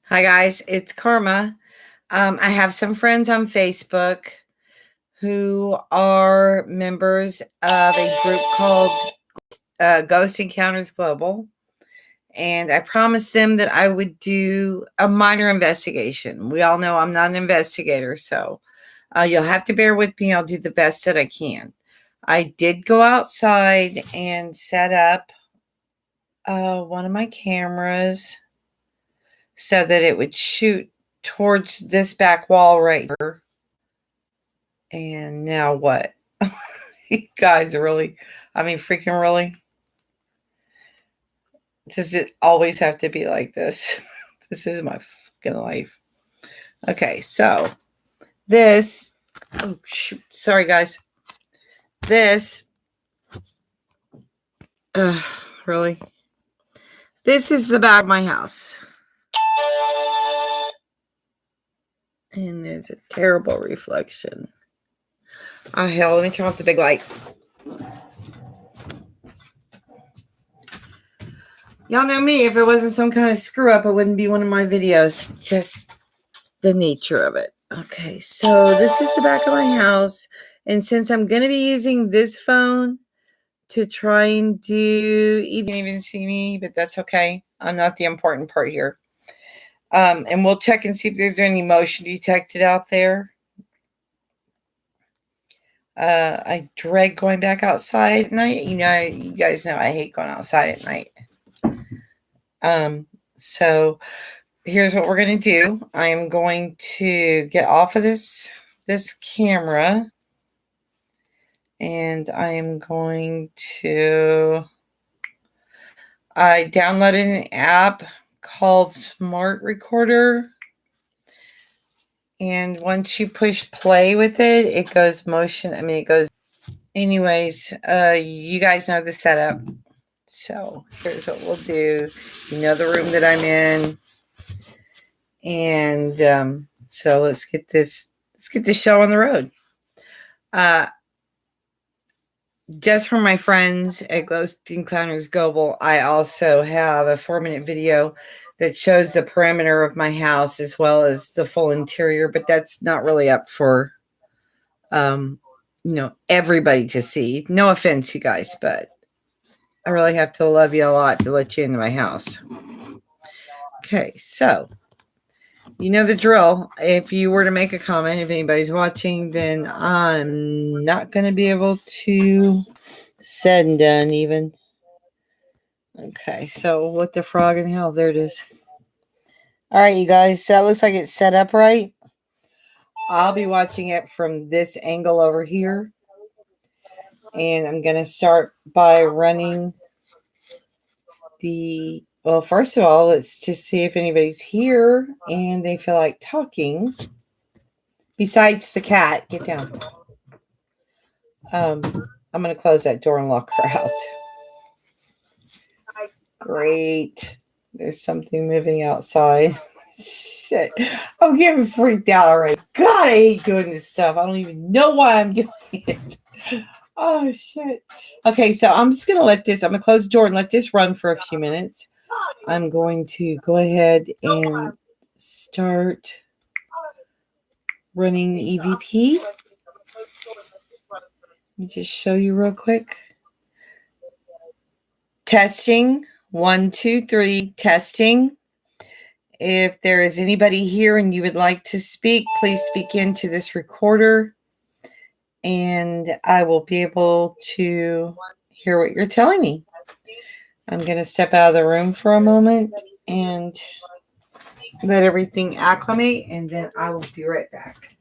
Hi, guys. It's Karma. I have some friends on Facebook who are members of a group called Ghost Encounters Global. And I promised them that I would do a minor investigation. We all know I'm not an investigator, so you'll have to bear with me. I'll do the best that I can. I did go outside and set up one of my cameras so that it would shoot towards this back wall right here. And now what? You guys really, freaking really? Does it always have to be like this? This is my fucking life. Okay, so this, oh shoot, sorry guys. This, really? This is the back of my house. And there's a terrible reflection. Oh hell, let me turn off the big light. Y'all know me, if it wasn't some kind of screw up, it wouldn't be one of my videos. Just the nature of it. Okay, so this is the back of my house. And since I'm going to be using this phone to try and do, you can't even see me, but that's okay. I'm not the important part here. And we'll check and see if there's any motion detected out there. I dread going back outside at night. You guys know I hate going outside at night. So here's what we're going to do. I'm going to get off of this camera, and I am going to, I downloaded an app called Smart Recorder. And once you push play with it, it goes motion. It goes. Anyways, you guys know the setup. So here's what we'll do. You know the room that I'm in. And so let's get this show on the road. Just for my friends at Ghost Encounters Global, I also have a 4-minute video that shows the perimeter of my house as well as the full interior, but that's not really up for everybody to see. No offense, you guys, but I really have to love you a lot to let you into my house. Okay, so you know the drill. If you were to make a comment, if anybody's watching, then I'm not going to be able to said and done even. Okay, so what the frog in hell? There it is. All right, you guys, so that looks like it's set up right. I'll be watching it from this angle over here. And I'm going to start by running well, first of all, let's just see if anybody's here and they feel like talking. Besides the cat, get down. I'm going to close that door and lock her out. Great. There's something moving outside. Shit. I'm getting freaked out already. God, I hate doing this stuff. I don't even know why I'm doing it. Oh, shit. Okay, so I'm just going to close the door and let this run for a few minutes. I'm going to go ahead and start running EVP. Let me just show you real quick. Testing. 1, 2, 3. Testing. If there is anybody here and you would like to speak, please speak into this recorder, and I will be able to hear what you're telling me. I'm going to step out of the room for a moment and let everything acclimate, and then I will be right back.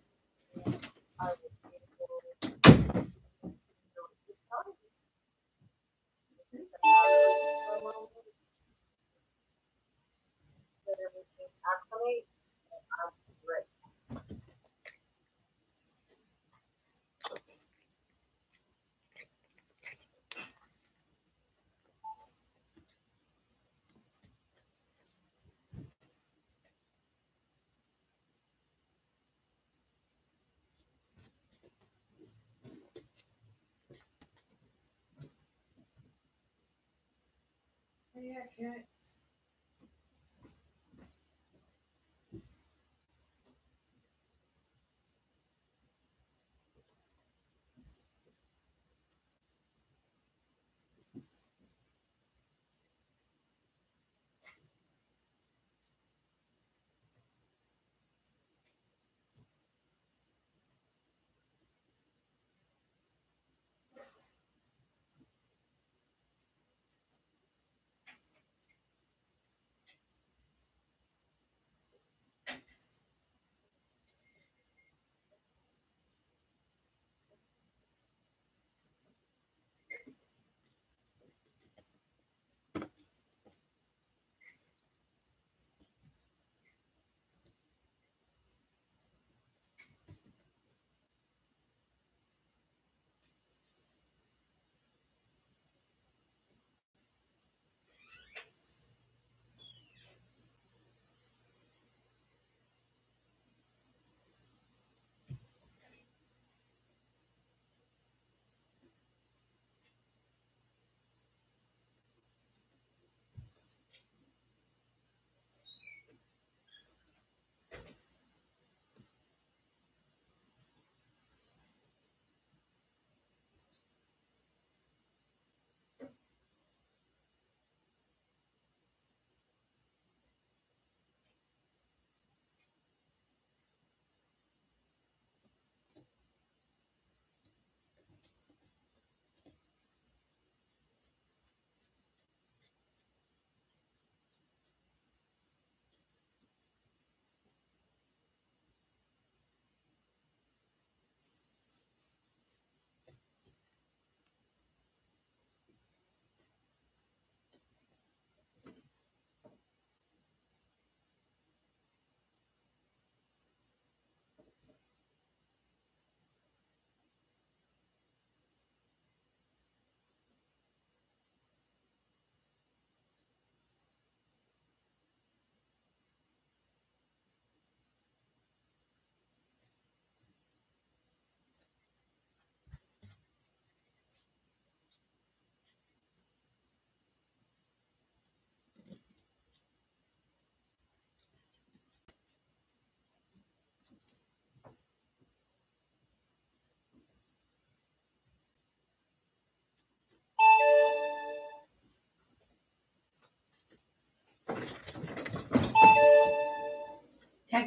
Yeah, cat.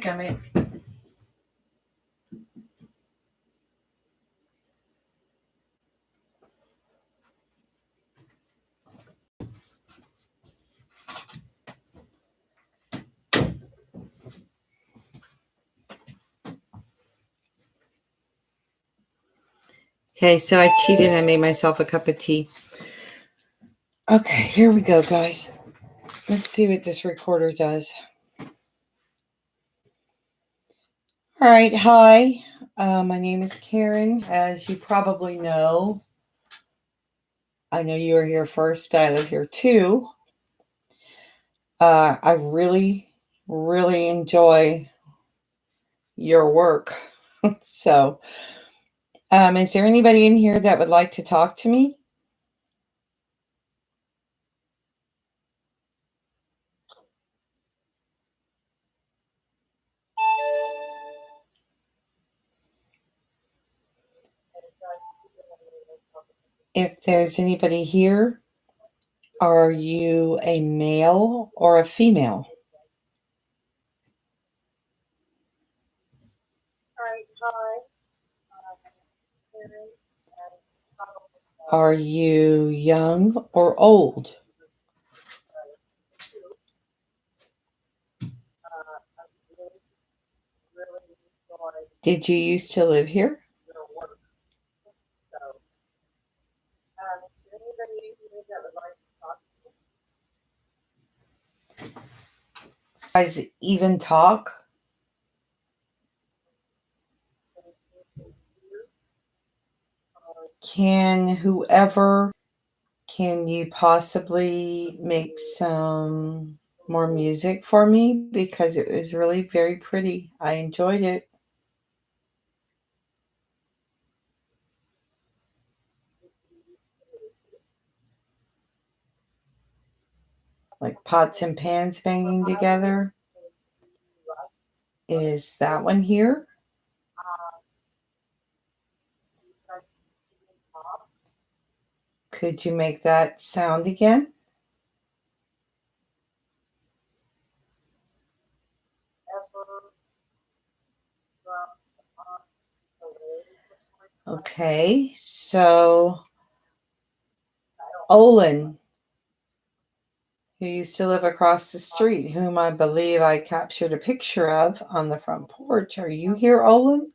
heck of it. Okay, so I cheated and I made myself a cup of tea. Okay, here we go, guys. Let's see what this recorder does. All right, hi. My name is Karen. As you probably know, I know you were here first, but I live here too. I really, really enjoy your work. So, is there anybody in here that would like to talk to me? If there's anybody here, are you a male or a female? Are you young or old? Did you used to live here? Guys even talk? Can you possibly make some more music for me? Because it was really very pretty. I enjoyed it. Like pots and pans banging together. Is that one here? Could you make that sound again? Okay, so Olin, who used to live across the street, whom I believe I captured a picture of on the front porch. Are you here, Olin?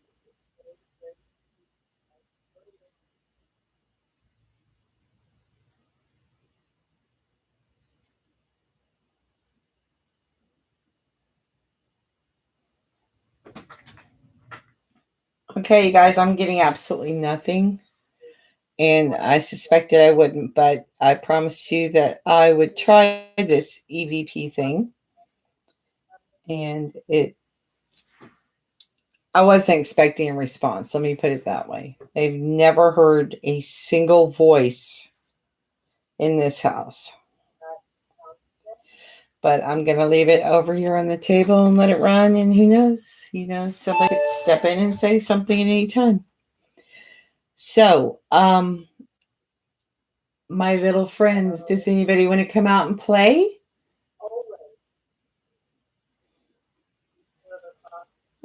Okay, you guys, I'm getting absolutely nothing. And I suspected I wouldn't, but I promised you that I would try this EVP thing. And I wasn't expecting a response. Let me put it that way. I've never heard a single voice in this house. But I'm going to leave it over here on the table and let it run. And who knows? Somebody could step in and say something at any time. So, my little friends, does anybody want to come out and play?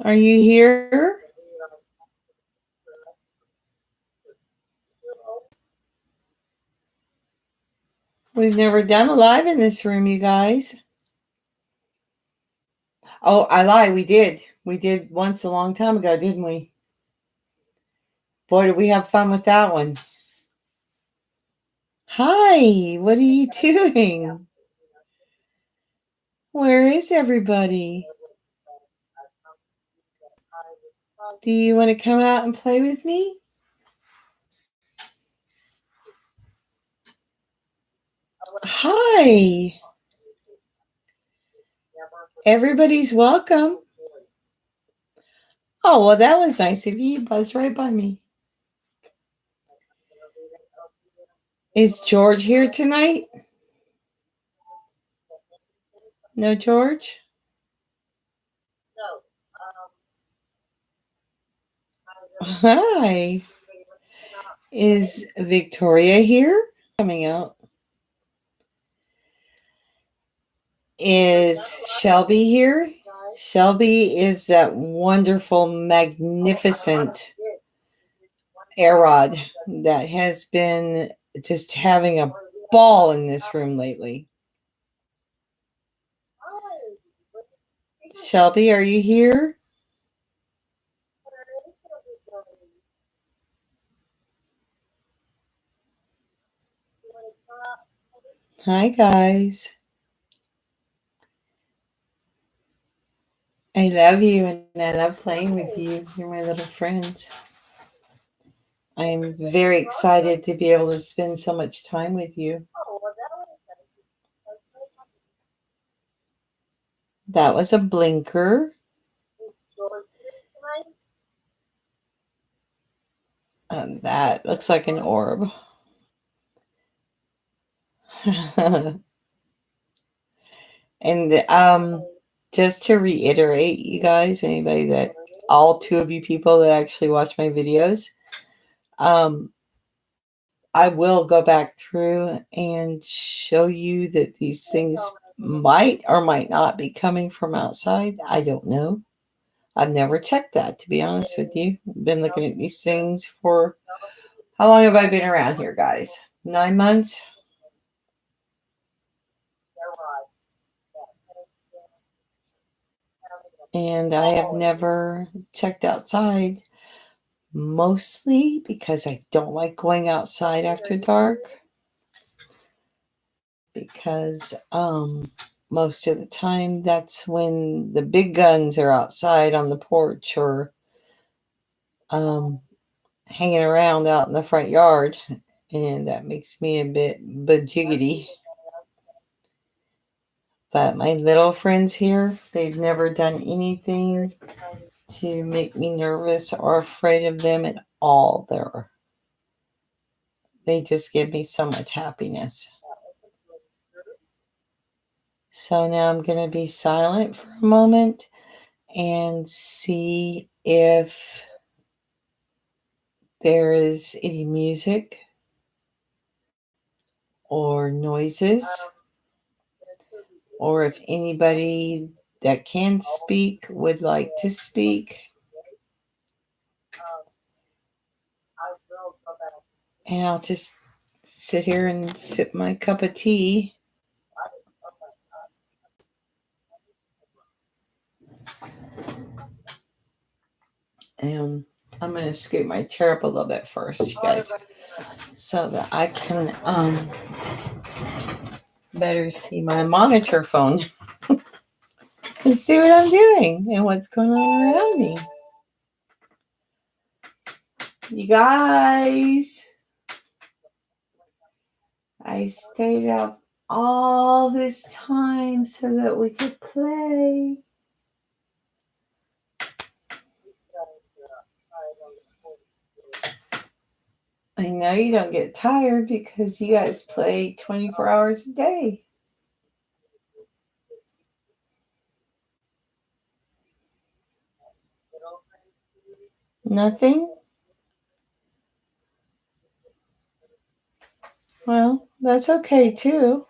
Are you here? We've never done a live in this room, you guys. Oh, I lie. We did. We did once a long time ago, didn't we? Boy, did we have fun with that one. Hi, what are you doing? Where is everybody? Do you want to come out and play with me? Hi. Everybody's welcome. Oh, well, that was nice of you. You buzzed right by me. Is George here tonight? No, George? Hi. Is Victoria here? Coming out. Is Shelby here? Shelby is that wonderful, magnificent Arod that has been just having a ball in this room lately. Shelby, are you here? Hi, guys. I love you and I love playing with you. You're my little friends. I'm very excited to be able to spend so much time with you. That was a blinker. That looks like an orb. And just to reiterate, you guys, anybody that, all two of you people that actually watch my videos, I will go back through and show you that these things might or might not be coming from outside. I don't know. I've never checked that, to be honest with you. I've been looking at these things for, how long have I been around here, guys? 9 months? And I have never checked outside, mostly because I don't like going outside after dark. Because most of the time that's when the big guns are outside on the porch or hanging around out in the front yard, and that makes me a bit bajiggity. But my little friends here, they've never done anything to make me nervous or afraid of them at all. They just give me so much happiness. So now I'm going to be silent for a moment and see if there is any music or noises, or if anybody that can speak would like to speak. And I'll just sit here and sip my cup of tea. And I'm going to scoot my chair up a little bit first, you guys, so that I can better see my monitor phone and see what I'm doing and what's going on around me. You guys, I stayed up all this time so that we could play. I know you don't get tired because you guys play 24 hours a day. Nothing? Well, that's okay too.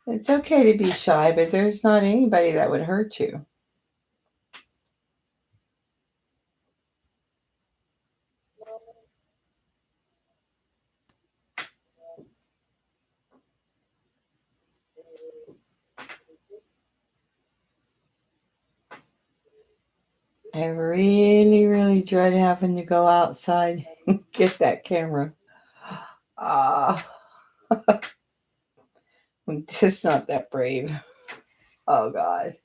It's okay to be shy, but there's not anybody that would hurt you. I really, really dread having to go outside and get that camera. I'm just not that brave. Oh, God.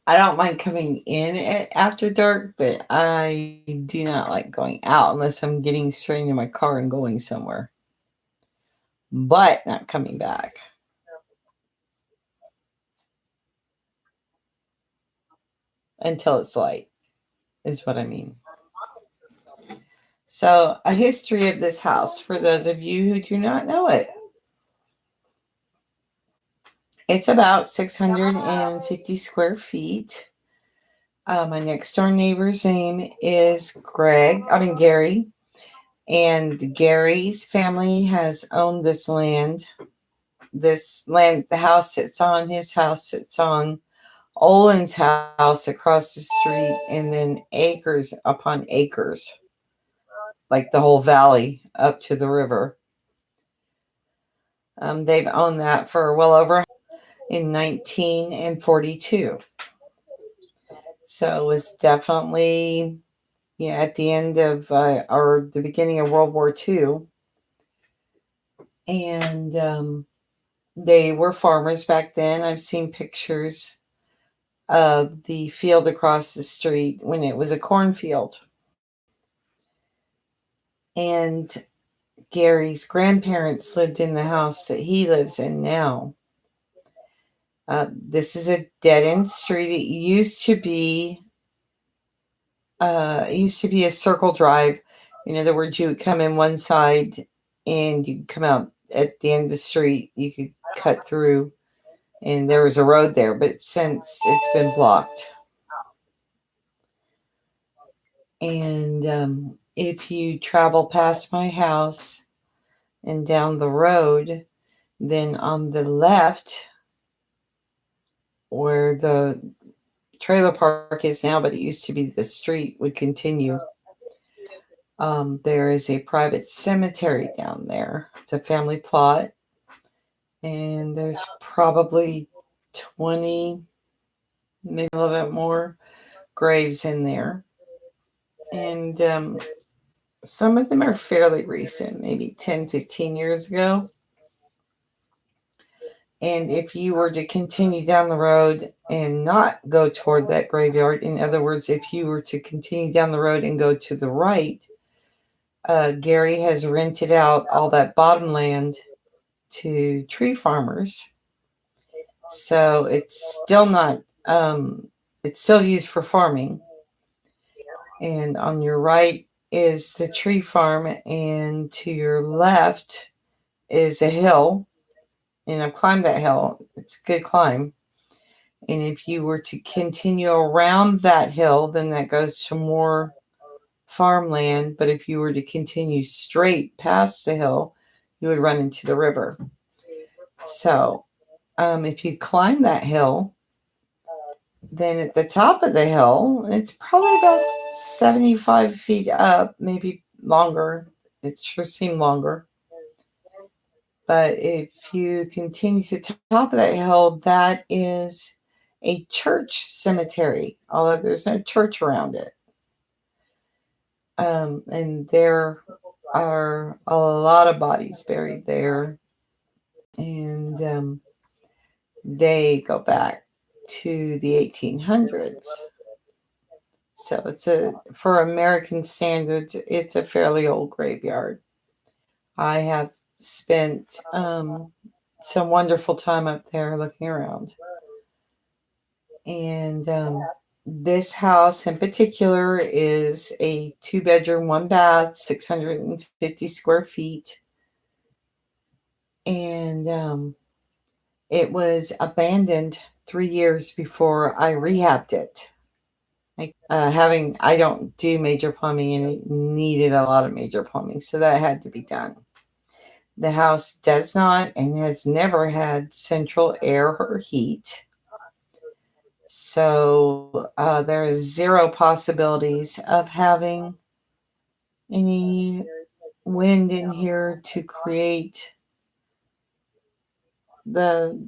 I don't mind coming in after dark, but I do not like going out unless I'm getting straight into my car and going somewhere. But not coming back. Until it's light, is what I mean. So, a history of this house for those of you who do not know it. It's about 650 square feet. My next door neighbor's name is Gary. And Gary's family has owned this land this land the house sits on, his house sits on, Olin's house across the street, and then acres upon acres, like the whole valley up to the river. They've owned that for well over in 1942. So it was definitely at the end of or the beginning of World War II. And they were farmers back then. I've seen pictures of the field across the street when it was a cornfield. And Gary's grandparents lived in the house that he lives in now. This is a dead-end street. It used to be a circle drive. In other words, you would come in one side and you'd come out at the end of the street. You could cut through, and there was a road there, but since it's been blocked. And if you travel past my house and down the road, then on the left, where the trailer park is now, but it used to be the street, would continue. There is a private cemetery down there. It's a family plot, and there's probably 20, maybe a little bit more graves in there. And some of them are fairly recent, maybe 10, 15 years ago. And if you were to continue down the road and not go toward that graveyard, in other words, if you were to continue down the road and go to the right, Gary has rented out all that bottom land to tree farmers. So it's still not, it's still used for farming. And on your right is the tree farm, and to your left is a hill. And I've climbed that hill. It's a good climb. And if you were to continue around that hill, then that goes to more farmland. But if you were to continue straight past the hill, you would run into the river. So if you climb that hill, then at the top of the hill, it's probably about 75 feet up, maybe longer. It sure seemed longer. But if you continue to the top of that hill, that is a church cemetery, although there's no church around it. And there are a lot of bodies buried there. And they go back to the 1800s. So for American standards, it's a fairly old graveyard. I have spent some wonderful time up there looking around. And this house in particular is a 2-bedroom, 1-bath, 650 square feet. And it was abandoned 3 years before I rehabbed it. I don't do major plumbing, and it needed a lot of major plumbing, so that had to be done. The house does not and has never had central air or heat. So there is zero possibilities of having any wind in here to create the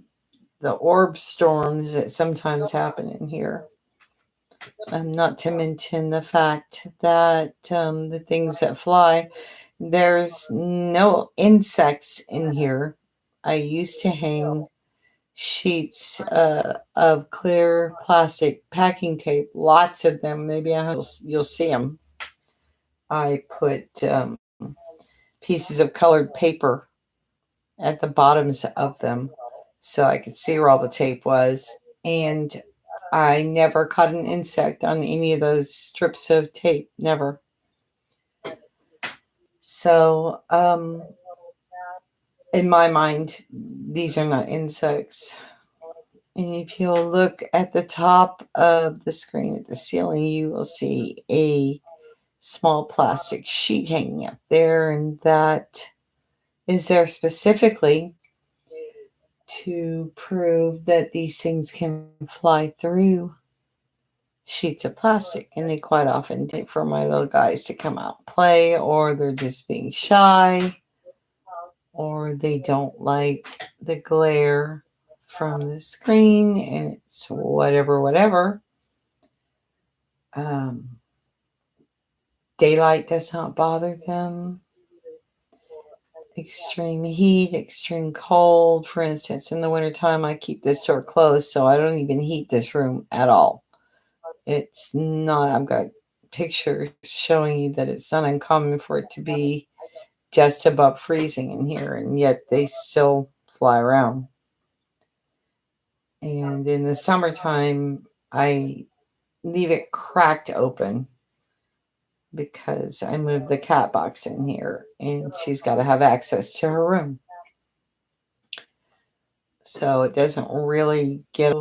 orb storms that sometimes happen in here. Not to mention the fact that the things that fly, there's no insects in here. I used to hang sheets of clear plastic packing tape, lots of them. Maybe you'll see them. I put pieces of colored paper at the bottoms of them so I could see where all the tape was. And I never caught an insect on any of those strips of tape. Never. So, in my mind, these are not insects. And if you'll look at the top of the screen at the ceiling, you will see a small plastic sheet hanging up there. And that is there specifically to prove that these things can fly through sheets of plastic, and they quite often do for my little guys to come out and play, or they're just being shy, or they don't like the glare from the screen, and it's whatever. Daylight does not bother them. Extreme heat, extreme cold. For instance, in the wintertime, I keep this door closed, so I don't even heat this room at all. It's not, I've got pictures showing you that it's not uncommon for it to be just above freezing in here, and yet they still fly around. And in the summertime, I leave it cracked open because I moved the cat box in here, and she's got to have access to her room. So it doesn't really get.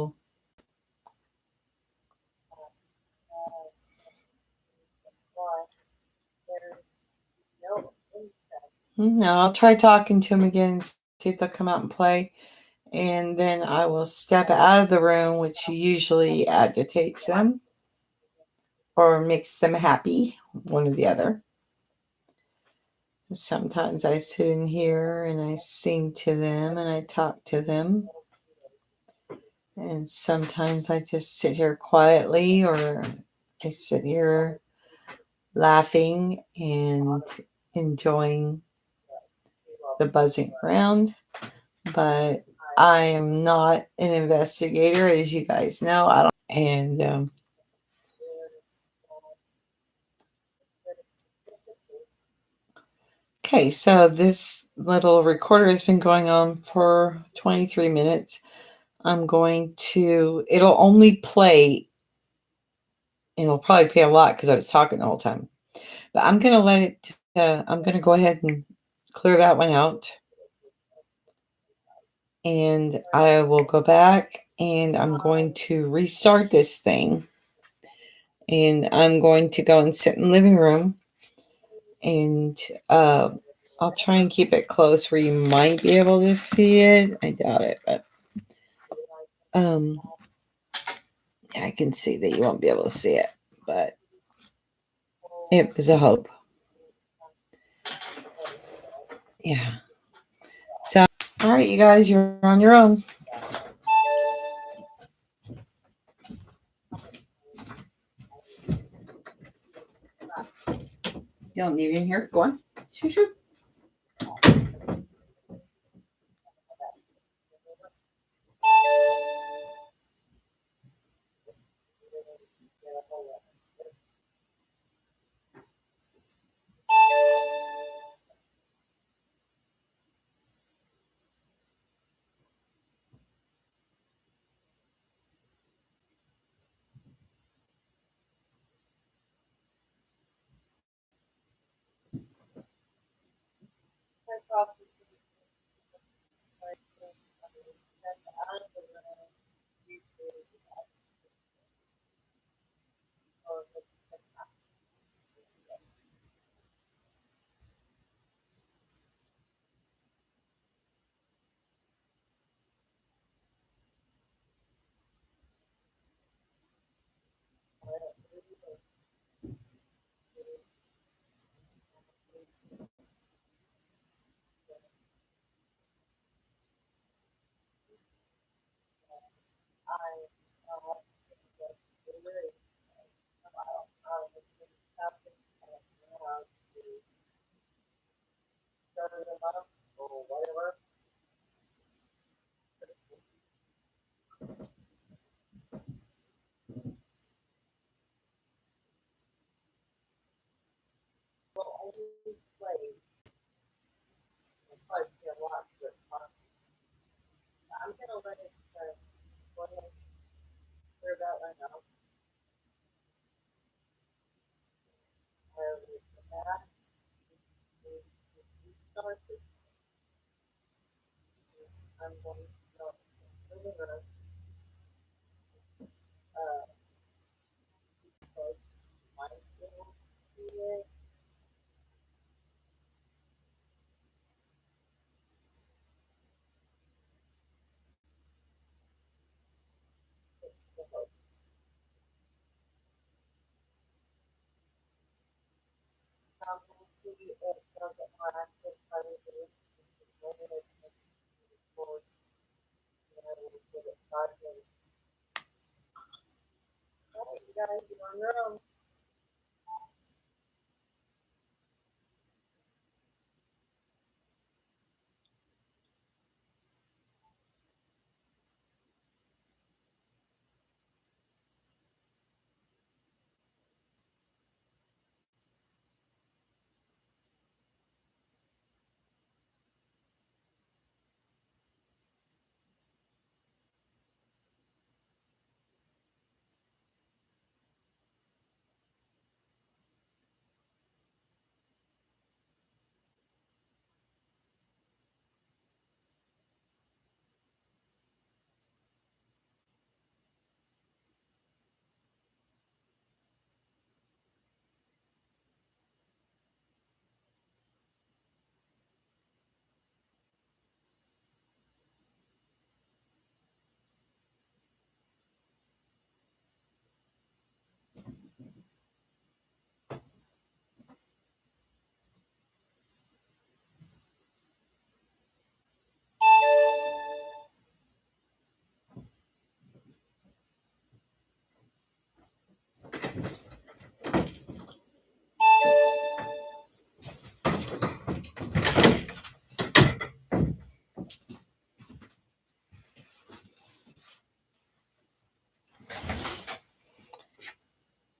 No, I'll try talking to them again and see if they'll come out and play. And then I will step out of the room, which usually agitates them or makes them happy, one or the other. Sometimes I sit in here and I sing to them and I talk to them. And sometimes I just sit here quietly, or I sit here laughing and enjoying the buzzing around. But I am not an investigator, as you guys know. I don't. And okay, so this little recorder has been going on for 23 minutes. It'll only play, and it'll probably play a lot because I was talking the whole time. But I'm going to let it, I'm going to go ahead and clear that one out. And I will go back and I'm going to restart this thing. And I'm going to go and sit in the living room. And I'll try and keep it close where you might be able to see it. I doubt it, but I can see that you won't be able to see it, but it was a hope. Yeah. So, all right, you guys, you're on your own. You don't need it in here. Go on. Shoot, shoot.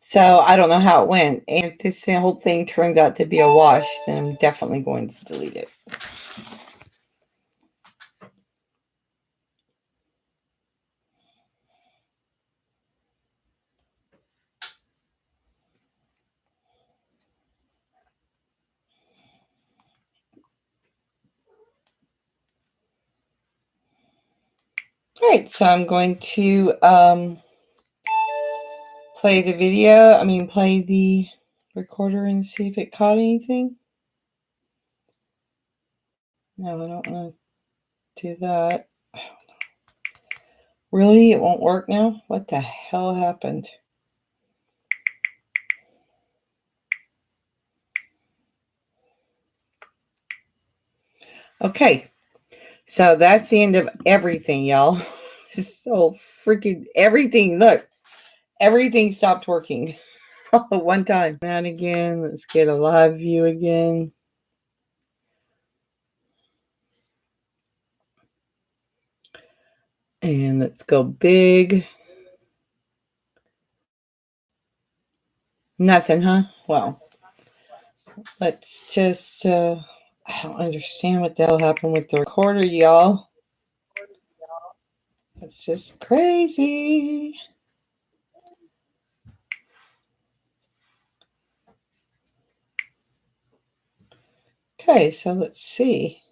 So I don't know how it went. And if this whole thing turns out to be a wash, then I'm definitely going to delete it. All right, so I'm going to play the video. Play the recorder and see if it caught anything. No, I don't want to do that. Really? It won't work now? What the hell happened? Okay, so that's the end of everything, y'all. So freaking everything. Look, everything stopped working all at one time. That again. Let's get a live view again. And let's go big. Nothing, huh? Well, let's just, I don't understand what the hell happened with the recorder, y'all. It's just crazy. Okay, so let's see.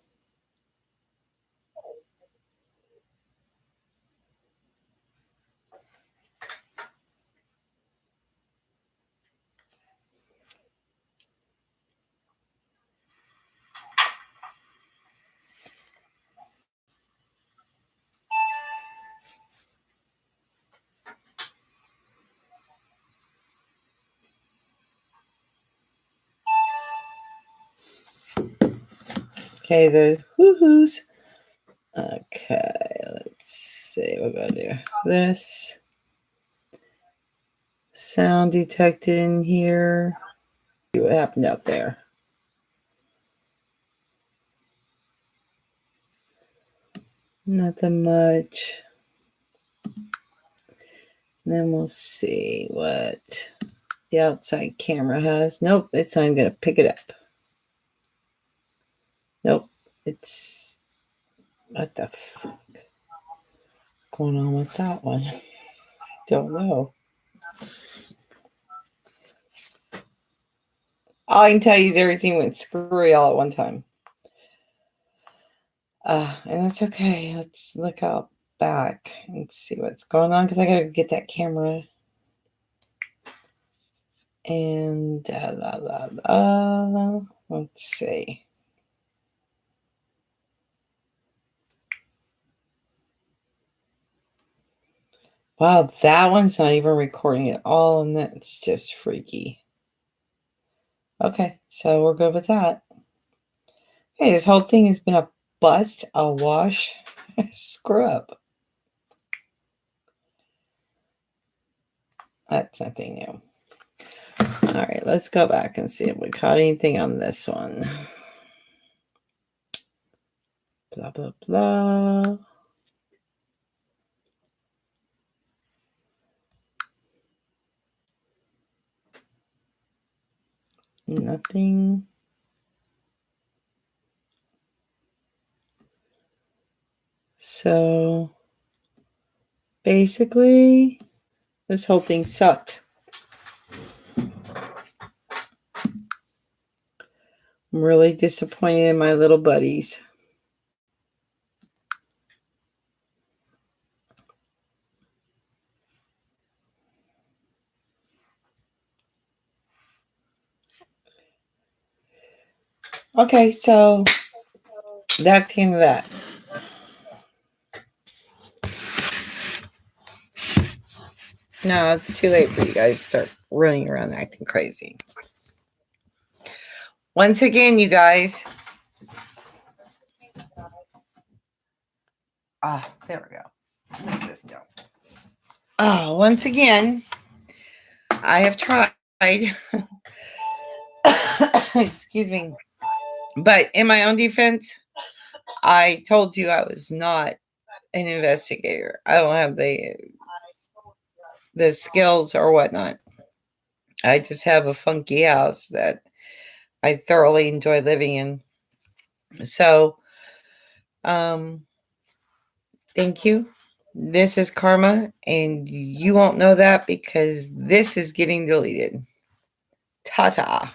Okay, the woohoos. Okay, let's see. We're going to do this. Sound detected in here. See what happened out there. Nothing much. Then we'll see what the outside camera has. Nope, it's not even going to pick it up. Nope, it's... What the fuck? What's going on with that one? Don't know. All I can tell you is everything went screwy all at one time. And that's okay. Let's look out back and see what's going on because I gotta get that camera. And let's see. Wow, that one's not even recording at all, and that's just freaky. Okay, so we're good with that. Hey, this whole thing has been a bust, a wash, screw up. That's nothing new. All right, let's go back and see if we caught anything on this one. Blah, blah, blah. Nothing. So basically, this whole thing sucked. I'm really disappointed in my little buddies. Okay, so that's the end of that. No, it's too late for you guys to start running around acting crazy. Once again, you guys. There we go. Let this go. Once again, I have tried. Excuse me. But in my own defense, I told you I was not an investigator. I don't have the skills or whatnot. I just have a funky house that I thoroughly enjoy living in. So, thank you. This is Karma, and you won't know that because this is getting deleted. Ta-ta.